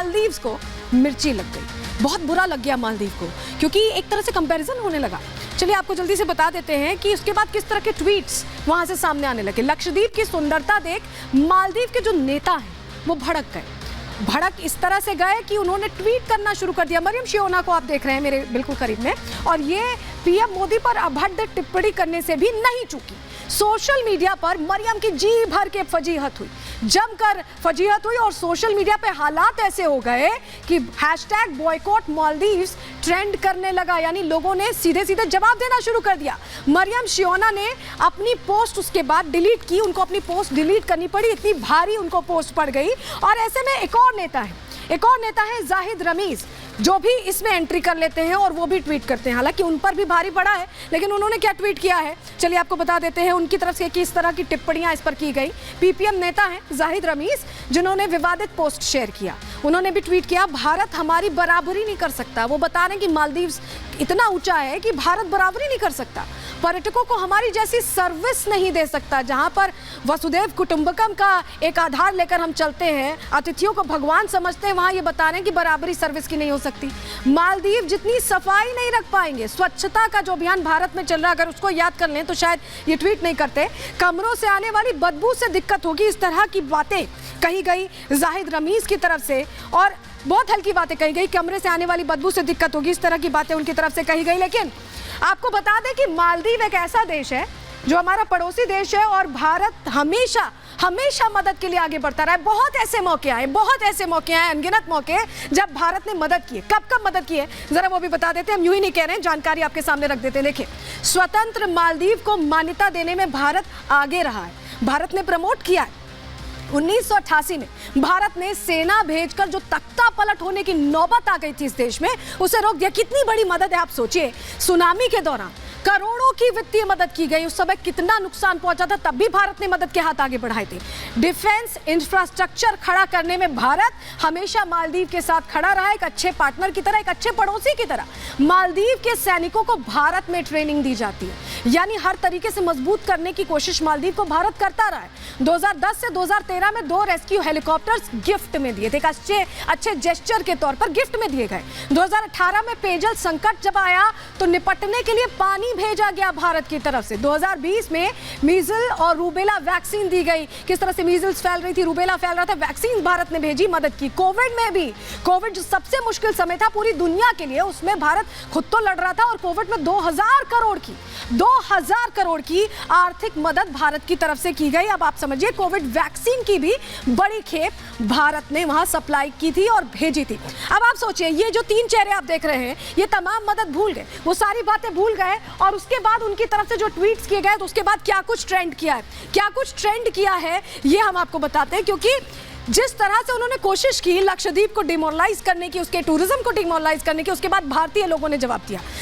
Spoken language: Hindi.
मालदीव्स को मिर्ची लग गई, बहुत बुरा लग गया मालदीव को, क्योंकि एक तरह से कंपैरिजन होने लगा। चलिए आपको जल्दी से बता देते हैं कि उसके बाद किस तरह के ट्वीट्स वहां से सामने आने लगे। लक्षद्वीप की सुंदरता देख मालदीव के जो नेता हैं वो भड़क गए। भड़क इस तरह से गए कि उन्होंने ट्वीट करना शुरू कर दिया। मरियम शिओना को आप देख रहे हैं मेरे बिल्कुल करीब में, और ये पीएम मोदी पर अभद्र टिप्पणी करने से भी नहीं चूकी। सोशल मीडिया पर मरियम की जी भर के फजीहत हुई, जमकर फजीहत हुई, और सोशल मीडिया पे हालात ऐसे हो गए कि हैशटैग बॉयकॉट मालदीव्स ट्रेंड करने लगा, यानी लोगों ने सीधे सीधे जवाब देना शुरू कर दिया। मरियम शिओना ने अपनी पोस्ट उसके बाद डिलीट की, उनको अपनी पोस्ट डिलीट करनी पड़ी, इतनी भारी उनको पोस्ट पड़ गई। और ऐसे में एक और नेता है जाहिद रमीज, जो भी इसमें एंट्री कर लेते हैं और वो भी ट्वीट करते हैं। हालांकि उन पर भी भारी पड़ा है, लेकिन उन्होंने क्या ट्वीट किया है चलिए आपको बता देते हैं। उनकी तरफ से किस तरह की टिप्पणियां इस पर की गई। पीपीएम नेता हैं जाहिद रमीज, जिन्होंने विवादित पोस्ट शेयर किया। उन्होंने भी ट्वीट किया, भारत हमारी बराबरी नहीं कर सकता। वो बता रहे हैं कि मालदीव्स इतना ऊंचा है कि भारत बराबरी नहीं कर सकता, पर्यटकों को हमारी जैसी सर्विस नहीं दे सकता। जहां पर वसुधैव कुटुंबकम का एक आधार लेकर हम चलते हैं, अतिथियों को भगवान समझते हैं, वहां ये बता रहे हैं कि बराबरी सर्विस की नहीं हो सकती। मालदीव जितनी सफाई नहीं रख पाएंगे, स्वच्छता का जो अभियान भारत में चल रहा है, अगर उसको याद कर लें तो शायद ये ट्वीट नहीं करते। कमरों से आने वाली बदबू से दिक्कत होगी, इस तरह की बातें कही गई जाहिद रमीज की तरफ से, और बहुत हल्की बातें कही गई। कमरे से आने वाली बदबू से दिक्कत होगी, इस तरह की बातें उनकी तरफ से कही गई। लेकिन आपको बता दें कि मालदीव एक ऐसा देश है जो हमारा पड़ोसी देश है, और भारत हमेशा हमेशा मदद के लिए आगे बढ़ता रहा है। बहुत ऐसे मौके आए, अनगिनत मौके जब भारत ने मदद की है। कब मदद की है जरा वो भी बता देते हैं। हम यूं ही नहीं कह रहे हैं, जानकारी आपके सामने रख देते हैं। देखिए, स्वतंत्र मालदीव को मान्यता देने में भारत आगे रहा है, भारत ने प्रमोट किया है। 1988 में भारत ने सेना भेजकर जो तख्ता पलट होने की नौबत आ गई थी इस देश में, उसे रोक दिया। कितनी बड़ी मदद है आप सोचिए। सुनामी के दौरान करोड़ों की वित्तीय मदद की गई, उस समय कितना नुकसान पहुंचा था, तब भी भारत ने मदद के हाथ आगे बढ़ाए थे। डिफेंस इंफ्रास्ट्रक्चर खड़ा करने में भारत हमेशा मालदीव के साथ खड़ा रहा, एक अच्छे पार्टनर की तरह, एक अच्छे पड़ोसी की तरह। मालदीव के सैनिकों को भारत में ट्रेनिंग दी जाती है, यानी हर तरीके से मजबूत करने की कोशिश मालदीव को भारत करता रहा है। 2010 से 2013 में 2 रेस्क्यू हेलीकॉप्टर्स गिफ्ट में दिए थे, एक अच्छे जेस्चर के तौर पर गिफ्ट में दिए गए। 2018 में पेयजल संकट जब आया तो निपटने के लिए पानी भेजा गया भारत की तरफ से। 2020 में मीजल और रूबेला वैक्सीन दी गई। किस तरह से मीजल्स फैल रही थी, रूबेला फैल रहा था, वैक्सीन भारत ने भेजी, मदद की। कोविड में भी, कोविड जो सबसे मुश्किल समय था पूरी दुनिया के लिए, उसमें भारत खुद तो लड़ रहा था, और कोविड में 2000 करोड़ की आर्थिक मदद भारत की तरफ से की गई। अब आप समझिए, कोविड वैक्सीन की भी बड़ी खेप भारत ने वहां सप्लाई की थी और भेजी थी। अब आप सोचिए, ये जो 3 चेहरे आप देख रहे हैं, ये तमाम मदद भूल गए, वो सारी बातें भूल गए, और उसके बाद उनकी तरफ से जो ट्वीट्स किए गए, तो उसके बाद क्या कुछ ट्रेंड किया है ये हम आपको बताते हैं। क्योंकि जिस तरह से उन्होंने कोशिश की लक्षद्वीप को डिमोरलाइज करने की, उसके टूरिज्म को डिमोरलाइज करने की, उसके बाद भारतीय लोगों ने जवाब दिया।